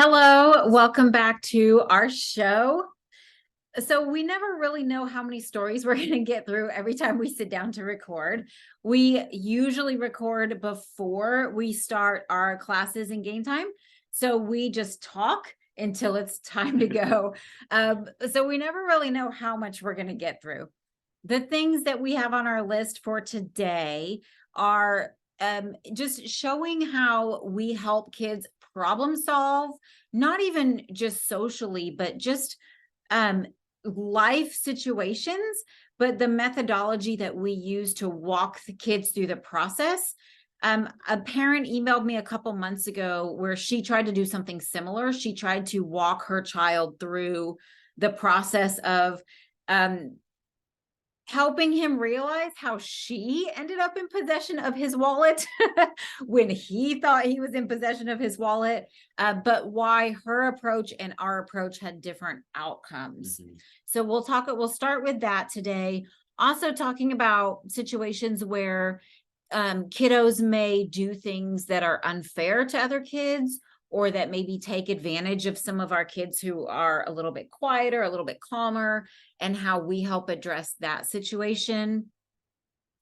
Hello, welcome back to our show. So we never really know how many stories we're going to get through every time we sit down to record. We usually record before we start our classes and game time. So we just talk until it's time to go. So we never really know how much we're going to get through. The things that we have on our list for today are just showing how we help kids problem solve, not even just socially, but just life situations, but the methodology that we use to walk the kids through the process. A parent emailed me a couple months ago where she tried to do something similar. She tried to walk her child through the process of helping him realize how she ended up in possession of his wallet when he thought he was in possession of his wallet, but why her approach and our approach had different outcomes. So we'll start with that today. Also talking about situations where kiddos may do things that are unfair to other kids, or that maybe take advantage of some of our kids who are a little bit quieter, a little bit calmer, and how we help address that situation.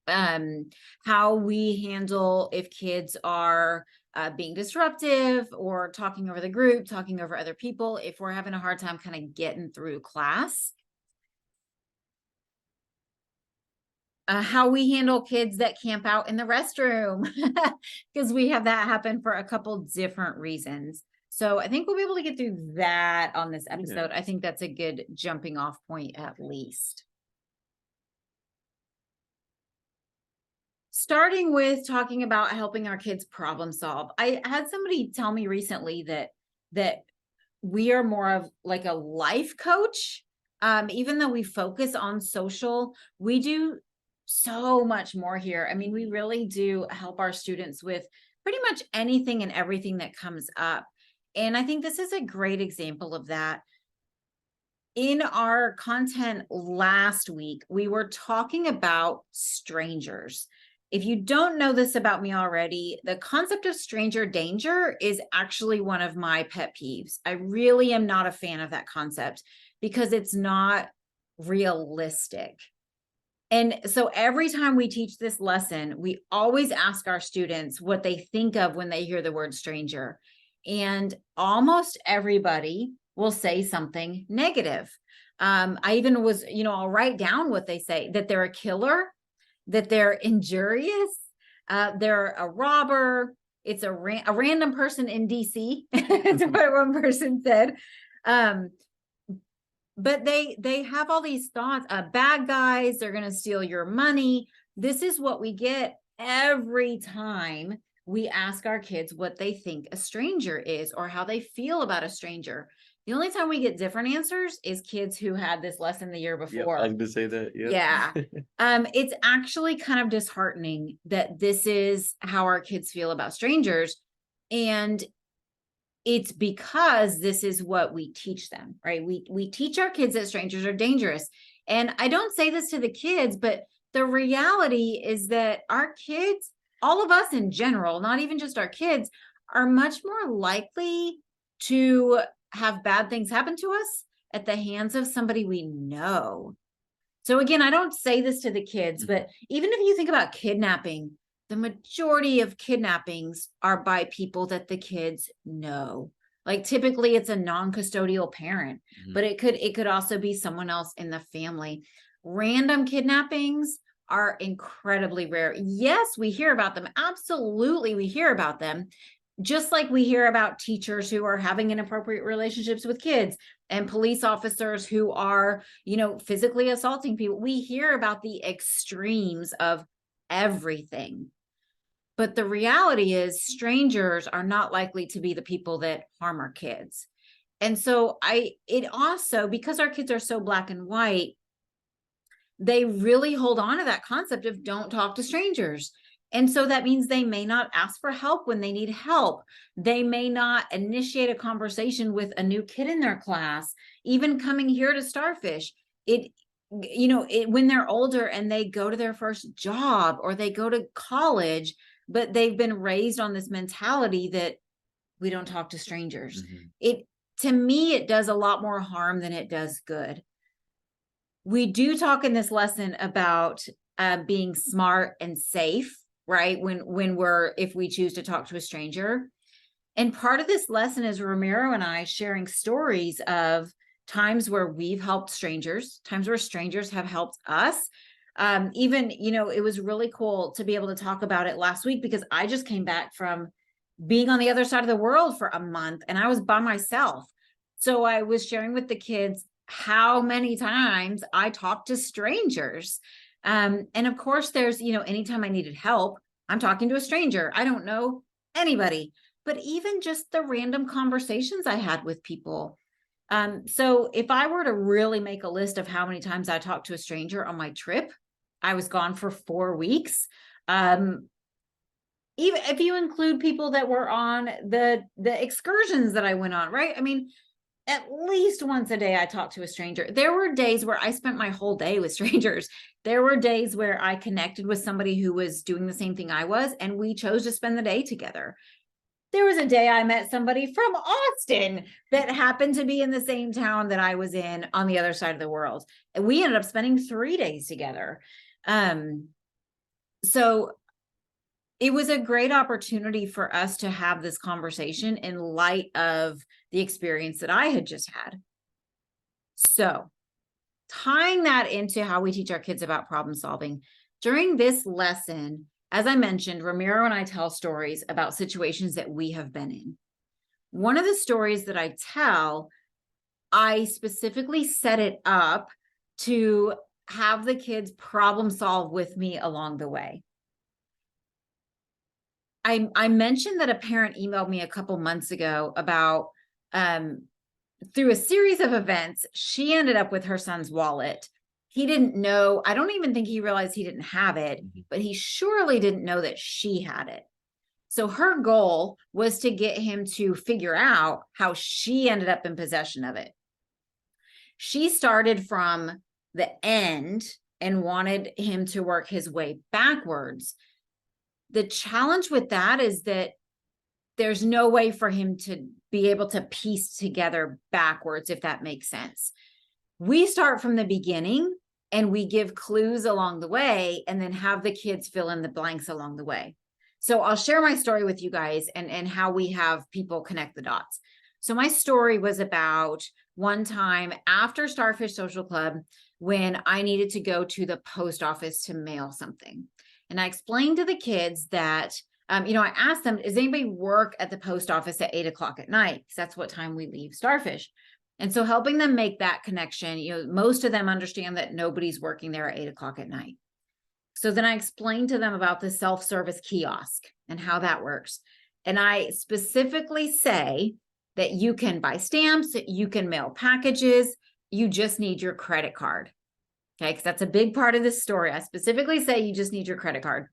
How we handle if kids are being disruptive or talking over the group, talking over other people, if we're having a hard time kind of getting through class. How we handle kids that camp out in the restroom, because we have that happen for a couple different reasons. So I think we'll be able to get through that on this episode. I think that's a good jumping off point, at least. Starting with talking about helping our kids problem solve. I had somebody tell me recently that we are more of like a life coach. Even though we focus on social, we do so much more here. I mean, we really do help our students with pretty much anything and everything that comes up. And I think this is a great example of that. In our content last week, we were talking about strangers. If you don't know this about me already, the concept of stranger danger is actually one of my pet peeves. I really am not a fan of that concept because it's not realistic. And so every time we teach this lesson, we always ask our students what they think of when they hear the word stranger. And almost everybody will say something negative. I even was, I'll write down what they say, that they're a killer, that they're injurious, they're a robber, it's a random person in DC. That's what one person said. But they have all these thoughts, bad guys, they're going to steal your money. This is what we get every time we ask our kids what they think a stranger is or how they feel about a stranger. The only time we get different answers is kids who had this lesson the year before. I was going to say that. Yeah. It's actually kind of disheartening that this is how our kids feel about strangers. And it's because this is what we teach them, right? We teach our kids that strangers are dangerous. And I don't say this to the kids, but the reality is that our kids, all of us in general, not even just our kids, are much more likely to have bad things happen to us at the hands of somebody we know. So again, I don't say this to the kids, but even if you think about kidnapping, the majority of kidnappings are by people that the kids know. Like typically it's a non-custodial parent, but it could also be someone else in the family. Random kidnappings are incredibly rare. Yes, we hear about them. Absolutely, we hear about them. Just like we hear about teachers who are having inappropriate relationships with kids and police officers who are, physically assaulting people. We hear about the extremes of everything. But the reality is strangers are not likely to be the people that harm our kids. And so it also, because our kids are so black and white, they really hold on to that concept of don't talk to strangers. And so that means they may not ask for help when they need help. They may not initiate a conversation with a new kid in their class, even coming here to Starfish. When they're older and they go to their first job or they go to college, but they've been raised on this mentality that we don't talk to strangers. Mm-hmm. To me, it does a lot more harm than it does good. We do talk in this lesson about being smart and safe, right? If we choose to talk to a stranger. And part of this lesson is Ramiro and I sharing stories of times where we've helped strangers, times where strangers have helped us. Even, it was really cool to be able to talk about it last week because I just came back from being on the other side of the world for a month and I was by myself. So I was sharing with the kids how many times I talked to strangers. And of course, there's, anytime I needed help, I'm talking to a stranger. I don't know anybody, but even just the random conversations I had with people. So if I were to really make a list of how many times I talked to a stranger on my trip, I was gone for 4 weeks. Even if you include people that were on the excursions that I went on, right? I mean, at least once a day I talked to a stranger. There were days where I spent my whole day with strangers. There were days where I connected with somebody who was doing the same thing I was, and we chose to spend the day together. There was a day I met somebody from Austin that happened to be in the same town that I was in on the other side of the world. And we ended up spending 3 days together. So it was a great opportunity for us to have this conversation in light of the experience that I had just had. So tying that into how we teach our kids about problem solving, during this lesson, as I mentioned, Ramiro and I tell stories about situations that we have been in. One of the stories that I tell, I specifically set it up to have the kids problem solve with me along the way. I mentioned that a parent emailed me a couple months ago about through a series of events, she ended up with her son's wallet. He didn't know, I don't even think he realized he didn't have it, but he surely didn't know that she had it. So her goal was to get him to figure out how she ended up in possession of it. She started from the end and wanted him to work his way backwards. The challenge with that is that there's no way for him to be able to piece together backwards, if that makes sense. We start from the beginning and we give clues along the way and then have the kids fill in the blanks along the way. So I'll share my story with you guys and how we have people connect the dots. So my story was about one time after Starfish Social Club when I needed to go to the post office to mail something. And I explained to the kids that, I asked them, does anybody work at the post office at 8:00 at night? Because that's what time we leave Starfish. And so helping them make that connection, most of them understand that nobody's working there at 8:00 at night. So then I explained to them about the self-service kiosk and how that works. And I specifically say that you can buy stamps, you can mail packages, you just need your credit card. Okay, because that's a big part of this story. I specifically say you just need your credit card.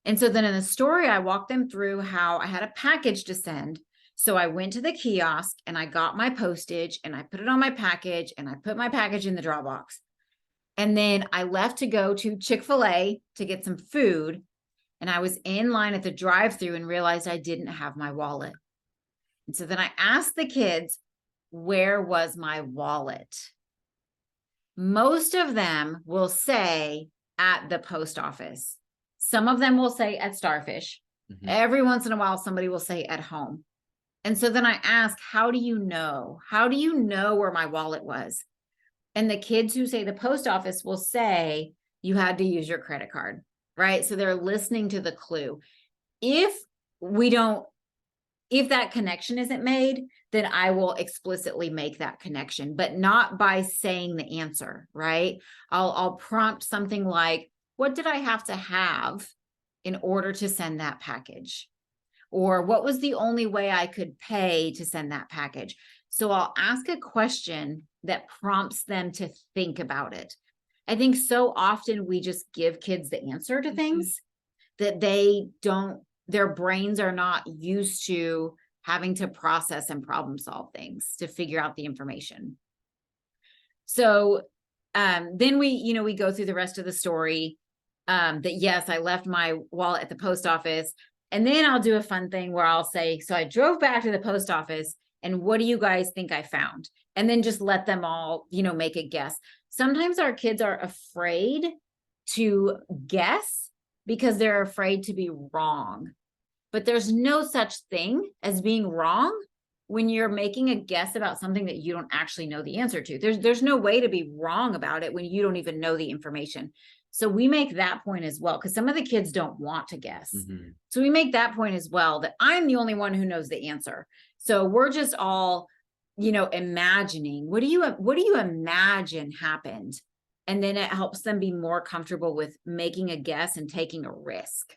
And so then in the story, I walked them through how I had a package to send. So I went to the kiosk and I got my postage and I put it on my package and I put my package in the drop box. And then I left to go to Chick-fil-A to get some food. And I was in line at the drive-thru and realized I didn't have my wallet. And so then I asked the kids, where was my wallet? Most of them will say at the post office. Some of them will say at Starfish. Mm-hmm. Every once in a while, somebody will say at home. And so then I ask, how do you know? How do you know where my wallet was? And the kids who say the post office will say, you had to use your credit card, right? So they're listening to the clue. If that connection isn't made, then I will explicitly make that connection, but not by saying the answer, right? I'll prompt something like, what did I have to have in order to send that package? Or what was the only way I could pay to send that package? So I'll ask a question that prompts them to think about it. I think so often we just give kids the answer to things that their brains are not used to having to process and problem solve things to figure out the information. So then we go through the rest of the story that yes, I left my wallet at the post office. And then I'll do a fun thing where I'll say, so I drove back to the post office, and what do you guys think I found? And then just let them all, make a guess. Sometimes our kids are afraid to guess because they're afraid to be wrong. But there's no such thing as being wrong when you're making a guess about something that you don't actually know the answer to. There's no way to be wrong about it when you don't even know the information. So we make that point as well, because some of the kids don't want to guess. So we make that point as well, that I'm the only one who knows the answer. So we're just all, imagining, what do you imagine happened? And then it helps them be more comfortable with making a guess and taking a risk.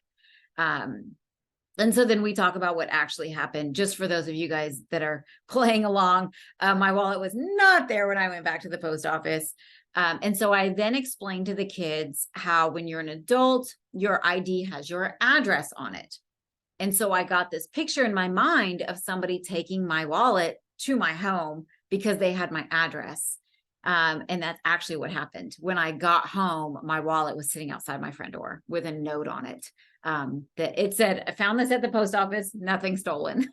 And so then we talk about what actually happened. Just for those of you guys that are playing along, my wallet was not there when I went back to the post office. And so I then explained to the kids how when you're an adult, your ID has your address on it. And so I got this picture in my mind of somebody taking my wallet to my home because they had my address. And that's actually what happened. When I got home, my wallet was sitting outside my front door with a note on it. That it said, I found this at the post office, nothing stolen.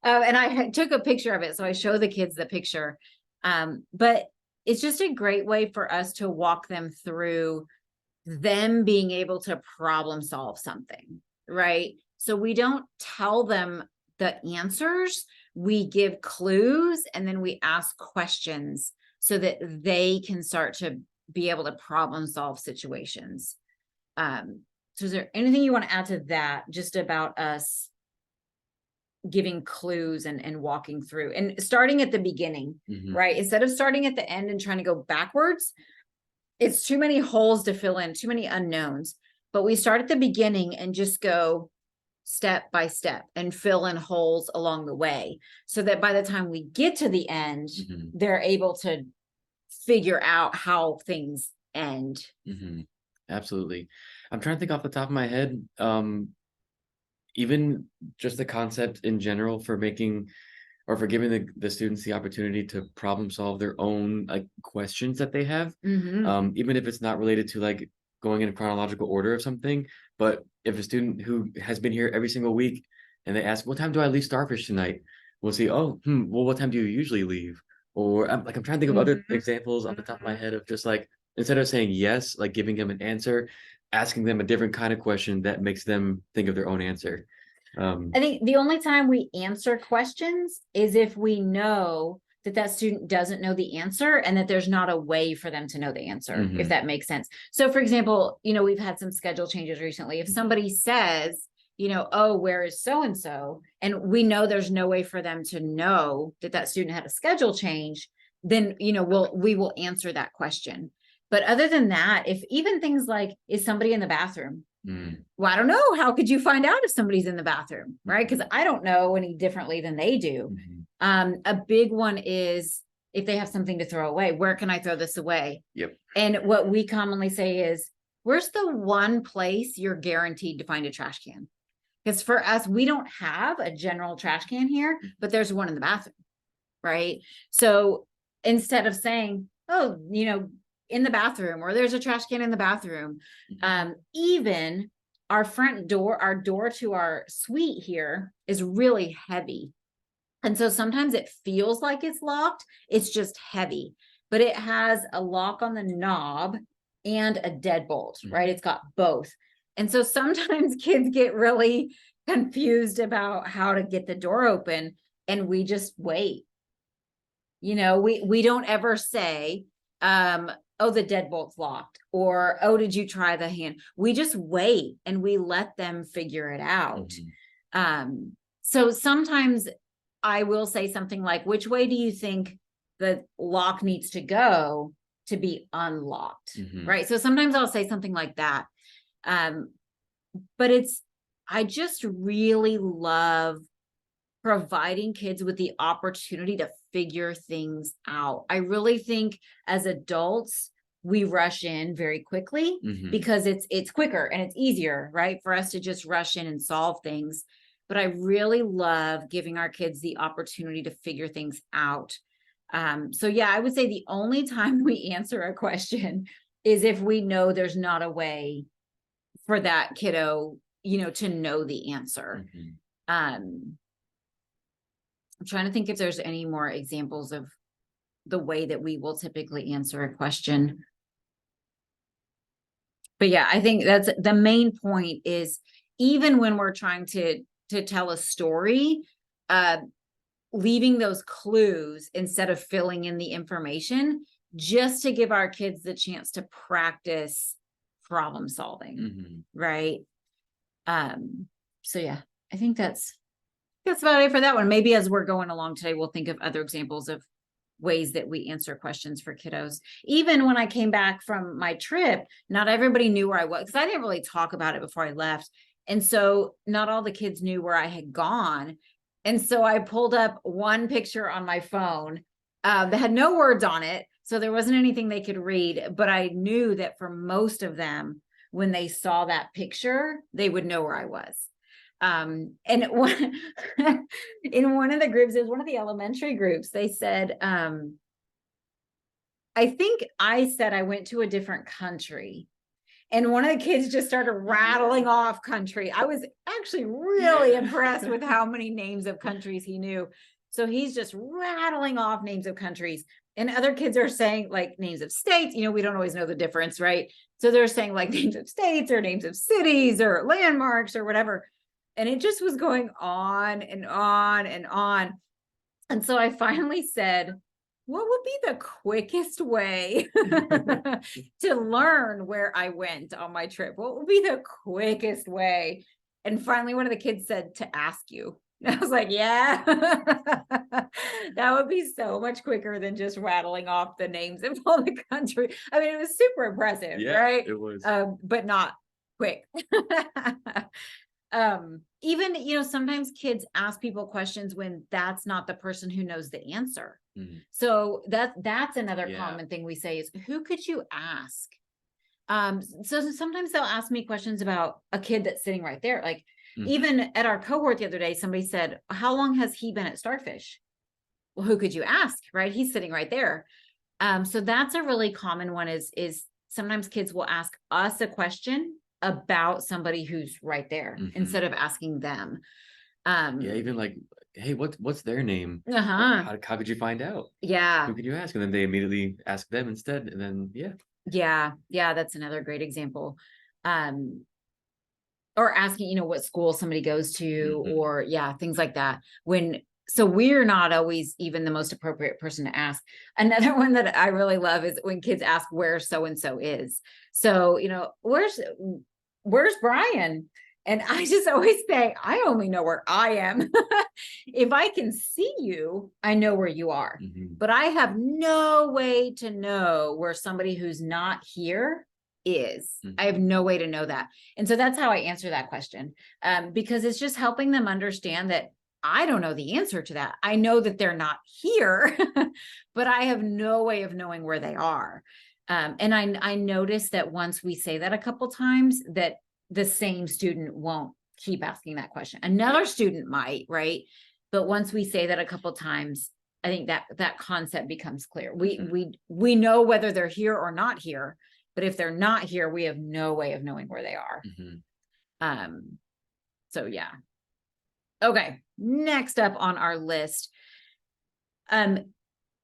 And I took a picture of it. So I show the kids the picture. But it's just a great way for us to walk them through them being able to problem solve something, right? So we don't tell them the answers, we give clues, and then we ask questions so that they can start to be able to problem solve situations. So is there anything you want to add to that, just about us giving clues and walking through and starting at the beginning, right? Instead of starting at the end and trying to go backwards, it's too many holes to fill in, too many unknowns. But we start at the beginning and just go step by step and fill in holes along the way, so that by the time we get to the end, they're able to figure out how things end. Absolutely. I'm trying to think off the top of my head, even just the concept in general for making or for giving the students the opportunity to problem solve their own questions that they have, even if it's not related to going in a chronological order of something. But if a student who has been here every single week and they ask, what time do I leave Starfish tonight? We'll say, well, what time do you usually leave? Or I'm trying to think of other examples off the top of my head of just instead of saying yes, giving them an answer, asking them a different kind of question that makes them think of their own answer. I think the only time we answer questions is if we know that student doesn't know the answer and that there's not a way for them to know the answer, if that makes sense. So for example, we've had some schedule changes recently. If somebody says, oh, where is so-and-so? And we know there's no way for them to know that student had a schedule change, then, we will answer that question. But other than that, if even things like, is somebody in the bathroom? Well, I don't know. How could you find out if somebody's in the bathroom, right? Because I don't know any differently than they do. A big one is if they have something to throw away, where can I throw this away? And what we commonly say is, where's the one place you're guaranteed to find a trash can? Because for us, we don't have a general trash can here, but there's one in the bathroom, right? So instead of saying, oh, in the bathroom, or there's a trash can in the bathroom, even our front door, our door to our suite here is really heavy. And so sometimes it feels like it's locked. It's just heavy, but it has a lock on the knob and a deadbolt, right? It's got both. And so sometimes kids get really confused about how to get the door open, and we just wait. We don't ever say, oh, the deadbolt's locked, or, oh, did you try the hand? We just wait and we let them figure it out. So sometimes I will say something like, which way do you think the lock needs to go to be unlocked? Right. So sometimes I'll say something like that. But I just really love providing kids with the opportunity to figure things out. I really think as adults, we rush in very quickly because it's quicker and it's easier, right? For us to just rush in and solve things. But I really love giving our kids the opportunity to figure things out. So yeah, I would say the only time we answer a question is if we know there's not a way for that kiddo to know the answer. Mhm. I'm trying to think if there's any more examples of the way that we will typically answer a question. But yeah, I think that's the main point, is even when we're trying to tell a story, leaving those clues instead of filling in the information, just to give our kids the chance to practice problem solving. Mhm. Right. So yeah, I think that's about it for that one. Maybe as we're going along today, we'll think of other examples of ways that we answer questions for kiddos. Even when I came back from my trip, not everybody knew where I was, because I didn't really talk about it before I left. And so not all the kids knew where I had gone. And so I pulled up one picture on my phone that had no words on it. So there wasn't anything they could read, but I knew that for most of them, when they saw that picture, they would know where I was. And in one of the groups, it was one of the elementary groups, they said, I think I said I went to a different country. And one of the kids just started rattling off country. I was actually really impressed with how many names of countries he knew. So he's just rattling off names of countries. And other kids are saying like names of states. We don't always know the difference, right? So they're saying like names of states or names of cities or landmarks or whatever. And it just was going on and on and on. And so I finally said, what would be the quickest way to learn where I went on my trip? What would be the quickest way? And finally, one of the kids said, to ask you. And I was like, yeah, that would be so much quicker than just rattling off the names of all the country. I mean, it was super impressive, right? It was. But not quick. Even sometimes kids ask people questions when that's not the person who knows the answer. So that's another common thing we say is, who could you ask? So sometimes they'll ask me questions about a kid that's sitting right there. Like even at our cohort the other day, somebody said, how long has he been at Starfish? Well, who could you ask? Right? He's sitting right there. So that's a really common one, is sometimes kids will ask us a question about somebody who's right there instead of asking them. Even like, hey, what's their name? How could you find out? Yeah. Who could you ask? And then they immediately ask them instead. And then, Yeah, that's another great example. Or asking, what school somebody goes to, or things like that. So we're not always even the most appropriate person to ask. Another one that I really love is when kids ask where so-and-so is. So, where's Brian? And I just always say, I only know where I am. If I can see you, I know where you are. But I have no way to know where somebody who's not here is. I have no way to know that. And so that's how I answer that question. Because it's just helping them understand that I don't know the answer to that. I know that they're not here, but I have no way of knowing where they are. And I noticed that once we say that a couple times, that the same student won't keep asking that question. Another student might, right? But once we say that a couple times, I think that concept becomes clear. We know whether they're here or not here, but if they're not here, we have no way of knowing where they are. So yeah. Okay. Next up on our list, all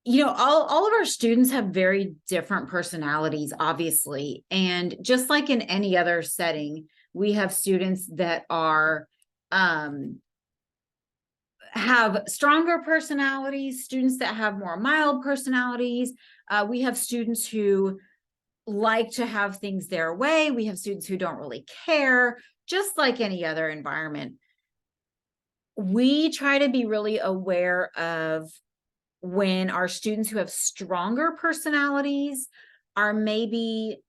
of our students have very different personalities, obviously. And just like in any other setting, we have students that are, have stronger personalities, students that have more mild personalities. We have students who like to have things their way. We have students who don't really care, just like any other environment. We try to be really aware of when our students who have stronger personalities are maybe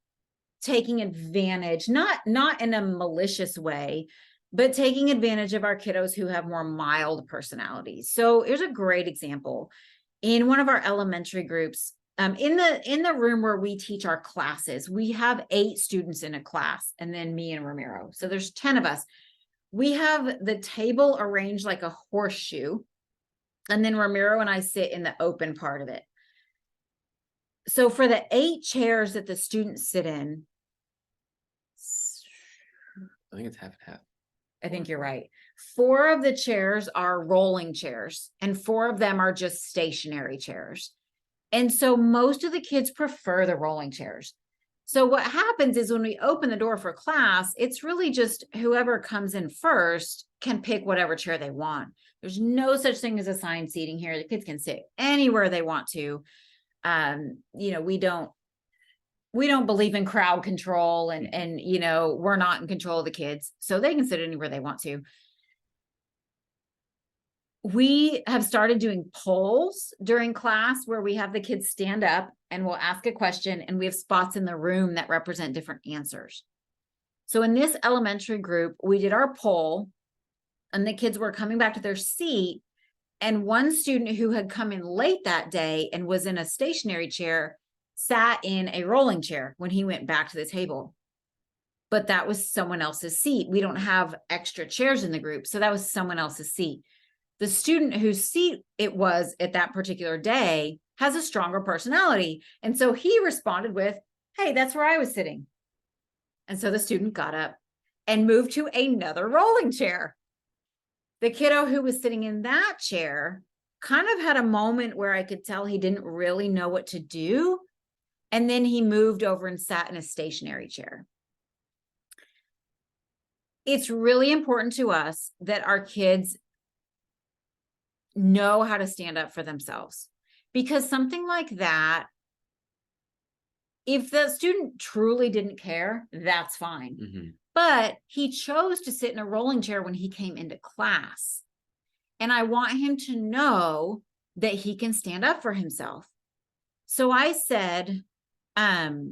taking advantage, not in a malicious way, but taking advantage of our kiddos who have more mild personalities. So here's a great example. In one of our elementary groups, in the room where we teach our classes, we have 8 students in a class, and then me and Ramiro. So there's 10 of us. We have the table arranged like a horseshoe, and then Ramiro and I sit in the open part of it. So for the 8 chairs that the students sit in, I think it's half and half. I think you're right. 4 of the chairs are rolling chairs, and 4 of them are just stationary chairs. And so most of the kids prefer the rolling chairs. So what happens is when we open the door for class, it's really just whoever comes in first can pick whatever chair they want. There's no such thing as assigned seating here. The kids can sit anywhere they want to. We don't believe in crowd control, and we're not in control of the kids, so they can sit anywhere they want to. We have started doing polls during class where we have the kids stand up and we'll ask a question, and we have spots in the room that represent different answers. So in this elementary group, we did our poll, and the kids were coming back to their seat, and one student who had come in late that day and was in a stationary chair sat in a rolling chair when he went back to the table. But that was someone else's seat. We don't have extra chairs in the group, so that was someone else's seat. The student whose seat it was at that particular day has a stronger personality. And so he responded with, "Hey, that's where I was sitting." And so the student got up and moved to another rolling chair. The kiddo who was sitting in that chair kind of had a moment where I could tell he didn't really know what to do. And then he moved over and sat in a stationary chair. It's really important to us that our kids know how to stand up for themselves, because something like that, if the student truly didn't care, that's fine. Mm-hmm. But he chose to sit in a rolling chair when he came into class. And I want him to know that he can stand up for himself. So I said, "Hey,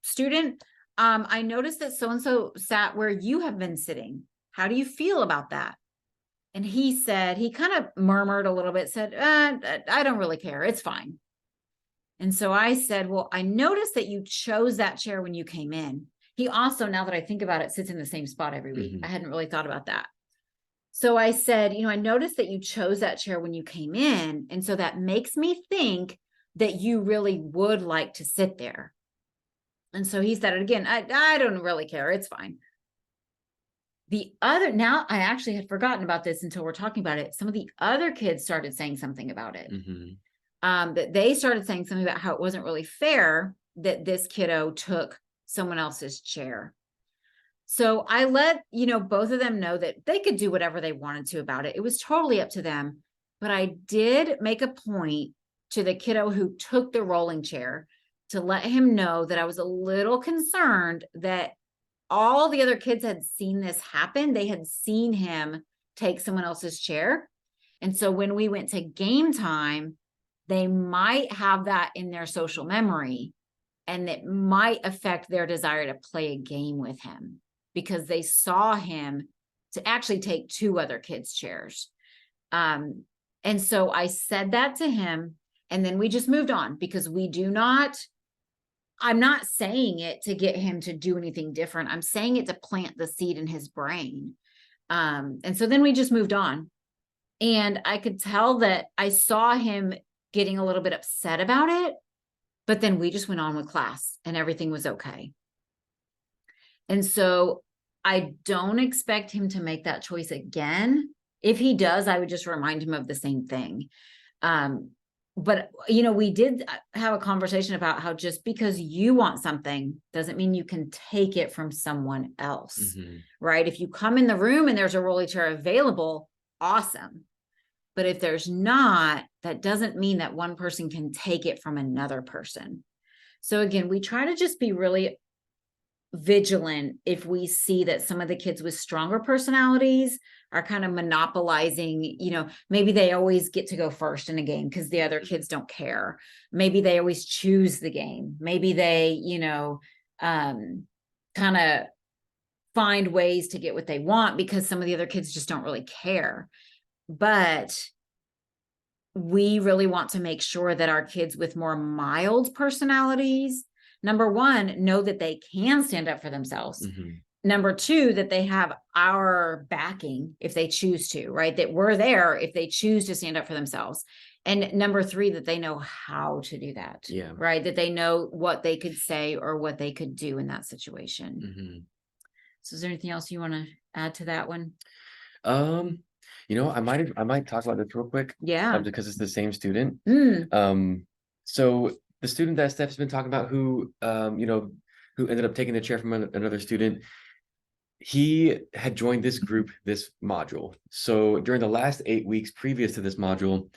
student, I noticed that so-and-so sat where you have been sitting. How do you feel about that?" And he said, he kind of murmured a little bit, said, "I don't really care. It's fine." And so I said, "Well, I noticed that you chose that chair when you came in." He also, now that I think about it, sits in the same spot every week. Mm-hmm. I hadn't really thought about that. So I said, "I noticed that you chose that chair when you came in. And so that makes me think that you really would like to sit there." And so he said it again. I don't really care. It's fine." Now I actually had forgotten about this until we're talking about it. Some of the other kids started saying something about it. Mm-hmm. That they started saying something about how it wasn't really fair that this kiddo took someone else's chair. So I let, both of them know that they could do whatever they wanted to about it. It was totally up to them. But I did make a point to the kiddo who took the rolling chair to let him know that I was a little concerned that all the other kids had seen this happen. They had seen him take someone else's chair. And so when we went to game time, they might have that in their social memory, and it might affect their desire to play a game with him because they saw him to actually take 2 other kids' chairs. And so I said that to him, and then we just moved on, because I'm not saying it to get him to do anything different. I'm saying it to plant the seed in his brain. And so then we just moved on. And I could tell that I saw him getting a little bit upset about it, but then we just went on with class and everything was okay. And so I don't expect him to make that choice again. If he does, I would just remind him of the same thing. But, we did have a conversation about how just because you want something doesn't mean you can take it from someone else, Mm-hmm. right? If you come in the room and there's a rolling chair available, awesome. But if there's not, that doesn't mean that one person can take it from another person. So again, we try to just be really vigilant if we see that some of the kids with stronger personalities are kind of monopolizing, maybe they always get to go first in a game because the other kids don't care. Maybe they always choose the game. Maybe they, kind of find ways to get what they want because some of the other kids just don't really care. But we really want to make sure that our kids with more mild personalities, number one, know that they can stand up for themselves. Mm-hmm. Number two, that they have our backing if they choose to, right? That we're there if they choose to stand up for themselves. And number three, that they know how to do that, Yeah. right? That they know what they could say or what they could do in that situation. Mm-hmm. So is there anything else you want to add to that one? Um, I might talk about this real quick, Yeah. because it's the same student. Mm. So the student that Steph's been talking about, who ended up taking the chair from another student, he had joined this group, this module. So during the last 8 weeks previous to this module,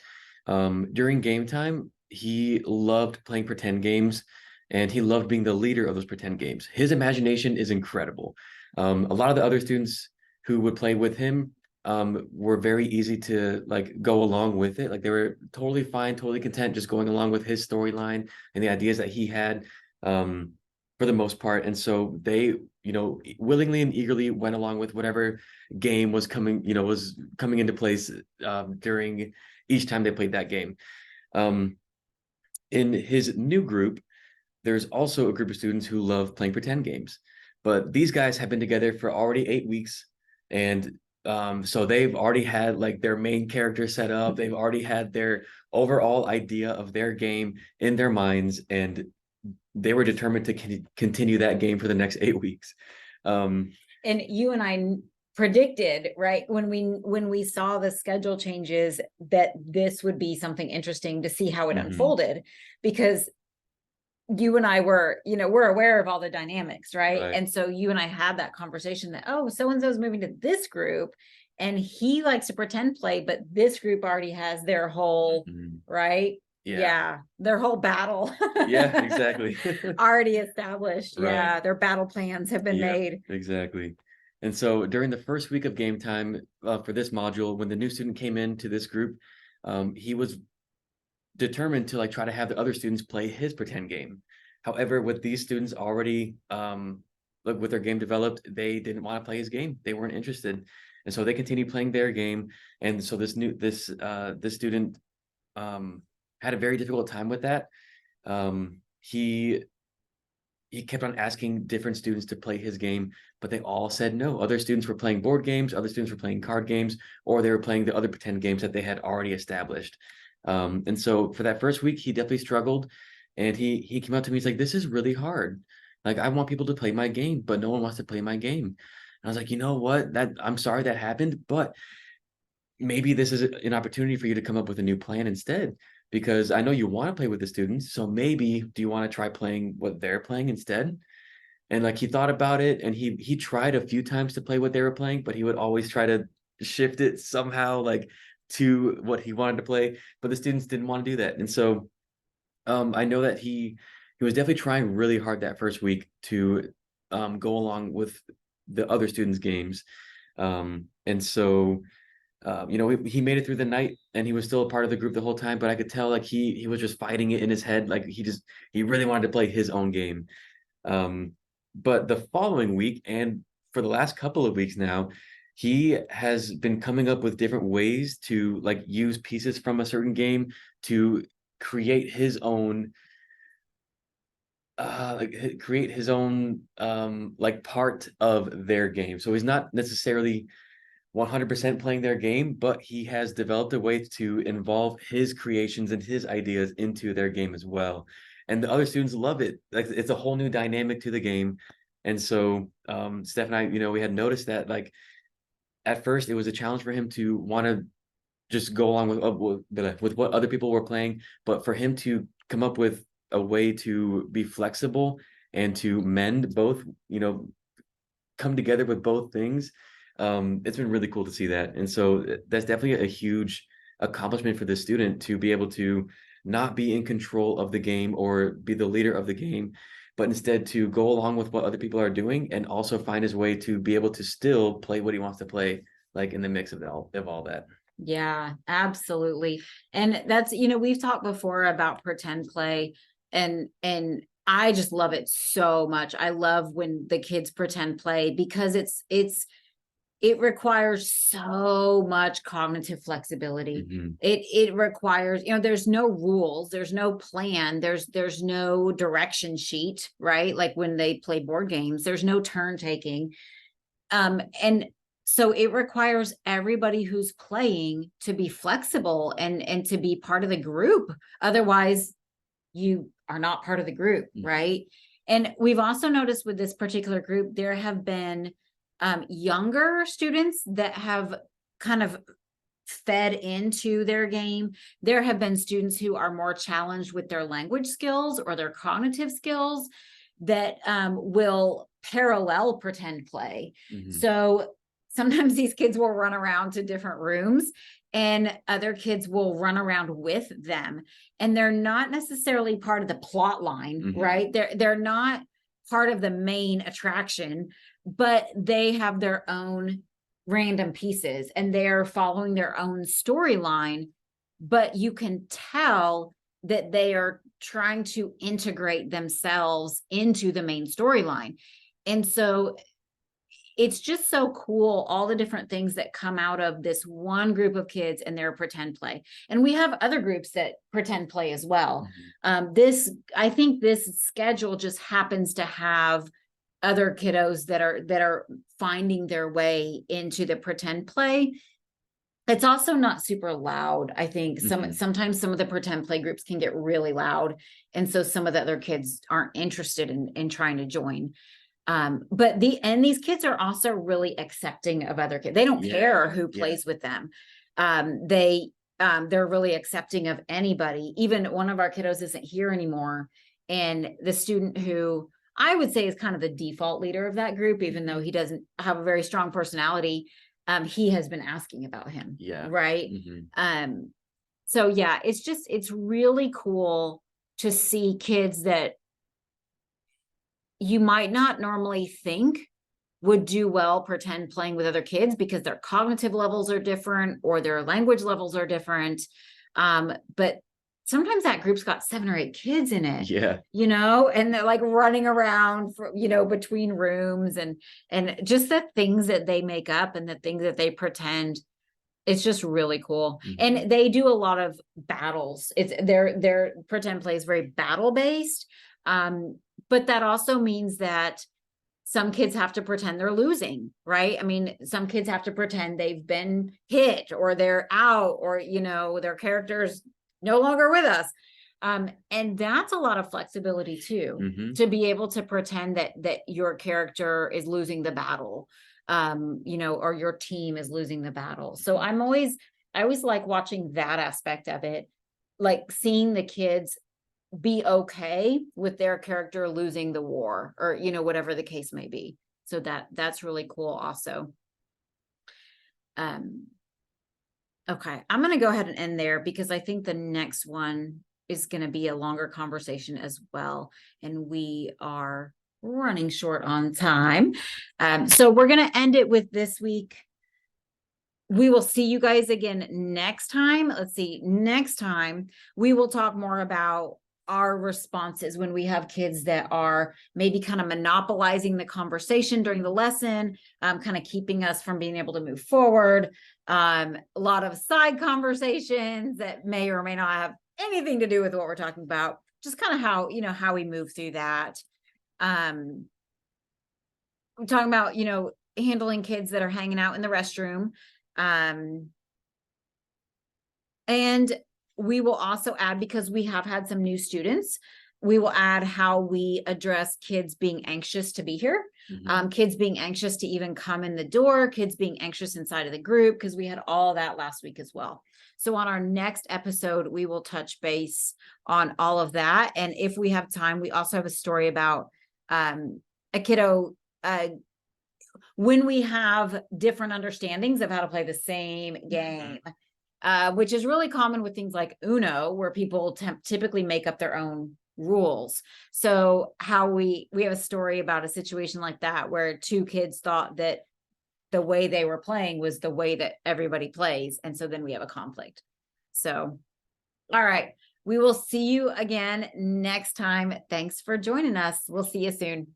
during game time, he loved playing pretend games and he loved being the leader of those pretend games. His imagination is incredible. A lot of the other students who would play with him were very easy to like go along with it. Like they were totally fine, totally content, just going along with his storyline and the ideas that he had for the most part. And so they, willingly and eagerly went along with whatever game was coming into place during each time they played that game. Um, in his new group, there's also a group of students who love playing pretend games, but these guys have been together for already 8 weeks, and so they've already had like their main character set up. They've already had their overall idea of their game in their minds, and they were determined to continue that game for the next 8 weeks. And you and I predicted, right, when we saw the schedule changes, that this would be something interesting to see how it unfolded, because you and I were, we're aware of all the dynamics, right? Right. And so you and I had that conversation that, oh, so and so is moving to this group and he likes to pretend play, but this group already has their whole, right? Yeah, their whole battle. Yeah, exactly. Already established. Right. Yeah, their battle plans have been made. Exactly. And so during the first week of game time for this module, when the new student came into this group, he was determined to like try to have the other students play his pretend game. However, with these students already like with their game developed, they didn't want to play his game. They weren't interested. And so they continued playing their game. And so this student had a very difficult time with that. He kept on asking different students to play his game, but they all said no. Other students were playing board games, other students were playing card games, or they were playing the other pretend games that they had already established. And so for that first week, he definitely struggled. And he came up to me, he's like, this is really hard. Like, I want people to play my game, but no one wants to play my game. And I was like, you know what? I'm sorry that happened, but maybe this is an opportunity for you to come up with a new plan instead, because I know you want to play with the students. So maybe do you want to try playing what they're playing instead? And like he thought about it and he tried a few times to play what they were playing, but he would always try to shift it somehow like to what he wanted to play, but the students didn't want to do that. And so I know that he was definitely trying really hard that first week to go along with the other students' games. And so he made it through the night and he was still a part of the group the whole time, but I could tell like he was just fighting it in his head. Like he really wanted to play his own game. But the following week and for the last couple of weeks now, he has been coming up with different ways to like use pieces from a certain game to create his own like part of their game. So he's not necessarily 100% playing their game, but he has developed a way to involve his creations and his ideas into their game as well. And the other students love it. Like it's a whole new dynamic to the game. And so Steph and I, we had noticed that like at first it was a challenge for him to want to just go along with what other people were playing, but for him to come up with a way to be flexible and to mend both, come together with both things. It's been really cool to see that. And so that's definitely a huge accomplishment for the student to be able to not be in control of the game or be the leader of the game, but instead to go along with what other people are doing and also find his way to be able to still play what he wants to play, like in the mix of all that. Yeah, absolutely. And that's, we've talked before about pretend play and I just love it so much. I love when the kids pretend play because it requires so much cognitive flexibility. It requires, there's no rules, there's no plan, there's no direction sheet, right? Like when they play board games, there's no turn taking. And so it requires everybody who's playing to be flexible and to be part of the group. Otherwise, you are not part of the group, right? And we've also noticed with this particular group, there have been younger students that have kind of fed into their game. There have been students who are more challenged with their language skills or their cognitive skills that will parallel pretend play. So sometimes these kids will run around to different rooms and other kids will run around with them. And they're not necessarily part of the plot line, right? They're not part of the main attraction, but they have their own random pieces and they're following their own storyline. But you can tell that they are trying to integrate themselves into the main storyline. And so it's just so cool, all the different things that come out of this one group of kids and their pretend play. And we have other groups that pretend play as well. I think this schedule just happens to have other kiddos that are finding their way into the pretend play. It's also not super loud. I think sometimes some of the pretend play groups can get really loud. And so some of the other kids aren't interested in trying to join. But these kids are also really accepting of other kids. They don't care who plays with them. They're really accepting of anybody. Even one of our kiddos isn't here anymore. And the student who I would say is kind of the default leader of that group, even though he doesn't have a very strong personality, he has been asking about him. Right. So yeah, it's really cool to see kids that you might not normally think would do well pretend playing with other kids because their cognitive levels are different or their language levels are different. But sometimes that group's got 7 or 8 kids in it, and they're like running around between rooms and just the things that they make up and the things that they pretend. It's just really cool. And they do a lot of battles. It's their pretend play is very battle based. But that also means that some kids have to pretend they're losing, right? I mean, some kids have to pretend they've been hit or they're out or, their character's no longer with us. And that's a lot of flexibility too, to be able to pretend that your character is losing the battle, or your team is losing the battle. So I always like watching that aspect of it, like seeing the kids be okay with their character losing the war or, whatever the case may be. So that's really cool also. Okay, I'm going to go ahead and end there because I think the next one is going to be a longer conversation as well. And we are running short on time. So we're going to end it with this week. We will see you guys again next time. Let's see, next time we will talk more about our responses when we have kids that are maybe kind of monopolizing the conversation during the lesson, kind of keeping us from being able to move forward. A lot of side conversations that may or may not have anything to do with what we're talking about. Just kind of how we move through that. We're talking about, handling kids that are hanging out in the restroom. And we will also add, because we have had some new students, we will add how we address kids being anxious to be here, kids being anxious to even come in the door, kids being anxious inside of the group, because we had all that last week as well. So on our next episode, we will touch base on all of that. And if we have time, we also have a story about a kiddo, when we have different understandings of how to play the same game. Which is really common with things like Uno, where people typically make up their own rules. So how we have a story about a situation like that, where 2 kids thought that the way they were playing was the way that everybody plays. And so then we have a conflict. So, all right, we will see you again next time. Thanks for joining us. We'll see you soon.